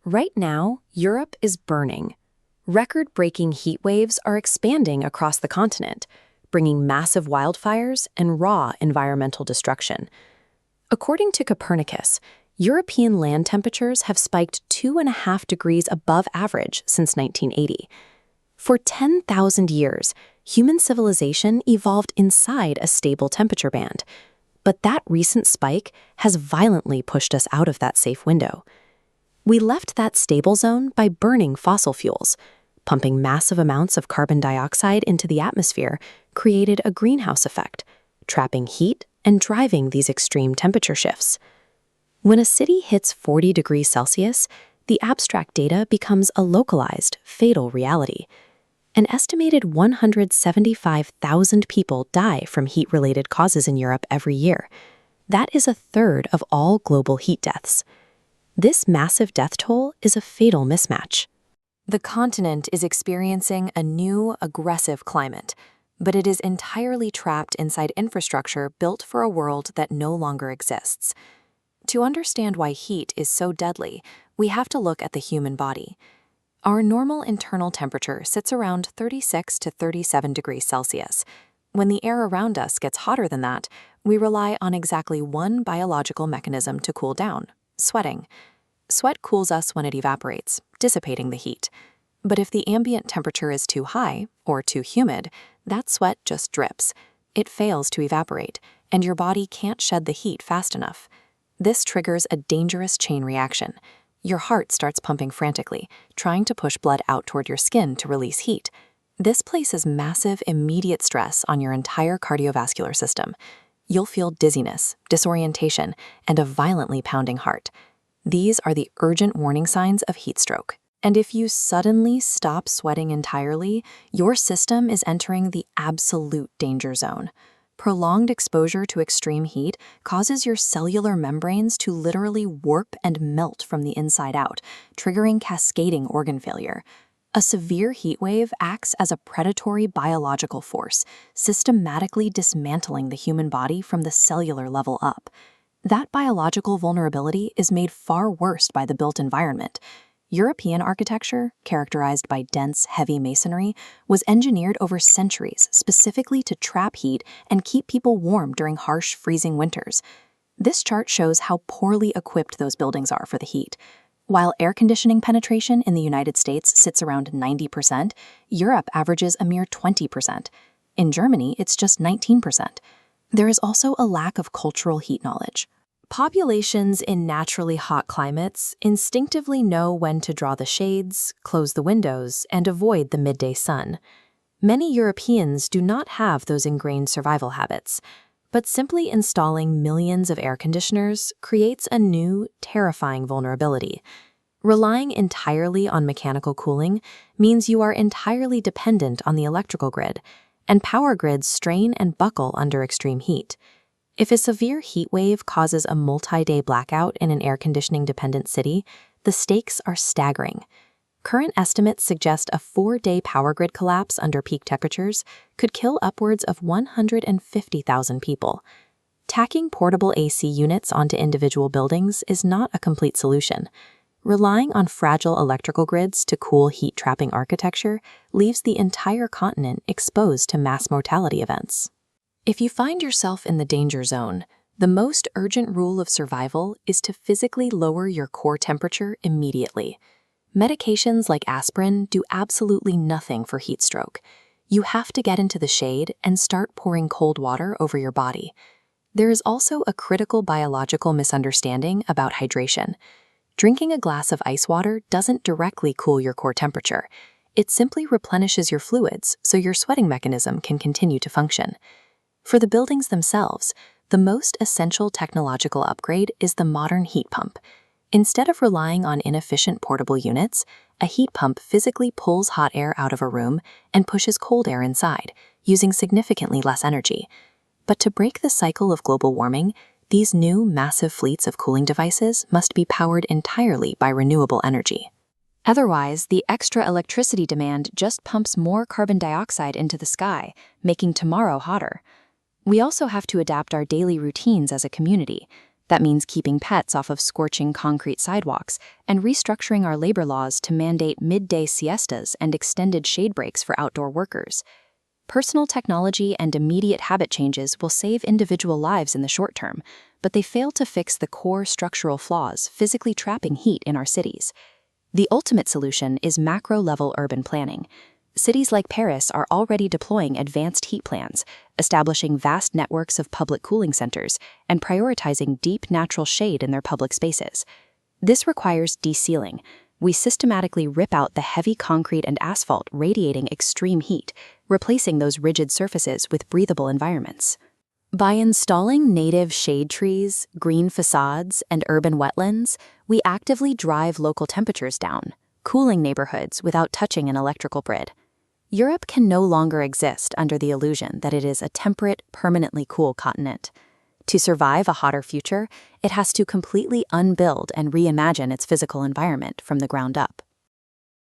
Right now, Europe is burning. Record-breaking heat waves are expanding across the continent, bringing massive wildfires and raw environmental destruction. According to Copernicus, European land temperatures have spiked 2.5 degrees above average since 1980. For 10,000 years, human civilization evolved inside a stable temperature band. But that recent spike has violently pushed us out of that safe window. We left that stable zone by burning fossil fuels. Pumping massive amounts of carbon dioxide into the atmosphere created a greenhouse effect, trapping heat and driving these extreme temperature shifts. When a city hits 40 degrees Celsius, the abstract data becomes a localized, fatal reality. An estimated 175,000 people die from heat-related causes in Europe every year. That is a third of all global heat deaths. This massive death toll is a fatal mismatch. The continent is experiencing a new, aggressive climate, but it is entirely trapped inside infrastructure built for a world that no longer exists. To understand why heat is so deadly, we have to look at the human body. Our normal internal temperature sits around 36 to 37 degrees Celsius. When the air around us gets hotter than that, we rely on exactly one biological mechanism to cool down: sweating. Sweat cools us when it evaporates, dissipating the heat. But if the ambient temperature is too high or too humid, that sweat just drips. It fails to evaporate, and your body can't shed the heat fast enough. This triggers a dangerous chain reaction. Your heart starts pumping frantically, trying to push blood out toward your skin to release heat. This places massive, immediate stress on your entire cardiovascular system. You'll feel dizziness, disorientation, and a violently pounding heart. These are the urgent warning signs of heat stroke. And if you suddenly stop sweating entirely, your system is entering the absolute danger zone. Prolonged exposure to extreme heat causes your cellular membranes to literally warp and melt from the inside out, triggering cascading organ failure. A severe heat wave acts as a predatory biological force, systematically dismantling the human body from the cellular level up. That biological vulnerability is made far worse by the built environment. European architecture, characterized by dense, heavy masonry, was engineered over centuries specifically to trap heat and keep people warm during harsh, freezing winters. This chart shows how poorly equipped those buildings are for the heat. While air conditioning penetration in the United States sits around 90%, Europe averages a mere 20%. In Germany, it's just 19%. There is also a lack of cultural heat knowledge. Populations in naturally hot climates instinctively know when to draw the shades, close the windows, and avoid the midday sun. Many Europeans do not have those ingrained survival habits, but simply installing millions of air conditioners creates a new, terrifying vulnerability. Relying entirely on mechanical cooling means you are entirely dependent on the electrical grid, and power grids strain and buckle under extreme heat. If a severe heat wave causes a multi-day blackout in an air conditioning-dependent city, the stakes are staggering. Current estimates suggest a 4-day power grid collapse under peak temperatures could kill upwards of 150,000 people. Tacking portable AC units onto individual buildings is not a complete solution. Relying on fragile electrical grids to cool heat-trapping architecture leaves the entire continent exposed to mass mortality events. If you find yourself in the danger zone, the most urgent rule of survival is to physically lower your core temperature immediately. Medications like aspirin do absolutely nothing for heat stroke. You have to get into the shade and start pouring cold water over your body. There is also a critical biological misunderstanding about hydration. Drinking a glass of ice water doesn't directly cool your core temperature. It simply replenishes your fluids so your sweating mechanism can continue to function. For the buildings themselves, the most essential technological upgrade is the modern heat pump. Instead of relying on inefficient portable units, a heat pump physically pulls hot air out of a room and pushes cold air inside, using significantly less energy. But to break the cycle of global warming, these new massive fleets of cooling devices must be powered entirely by renewable energy. Otherwise, the extra electricity demand just pumps more carbon dioxide into the sky, making tomorrow hotter. We also have to adapt our daily routines as a community. That means keeping pets off of scorching concrete sidewalks and restructuring our labor laws to mandate midday siestas and extended shade breaks for outdoor workers. Personal technology and immediate habit changes will save individual lives in the short term, but they fail to fix the core structural flaws physically trapping heat in our cities. The ultimate solution is macro-level urban planning. Cities like Paris are already deploying advanced heat plans, establishing vast networks of public cooling centers, and prioritizing deep natural shade in their public spaces. This requires de-sealing. We systematically rip out the heavy concrete and asphalt radiating extreme heat, replacing those rigid surfaces with breathable environments. By installing native shade trees, green facades, and urban wetlands, we actively drive local temperatures down, cooling neighborhoods without touching an electrical grid. Europe can no longer exist under the illusion that it is a temperate, permanently cool continent. To survive a hotter future, it has to completely unbuild and reimagine its physical environment from the ground up.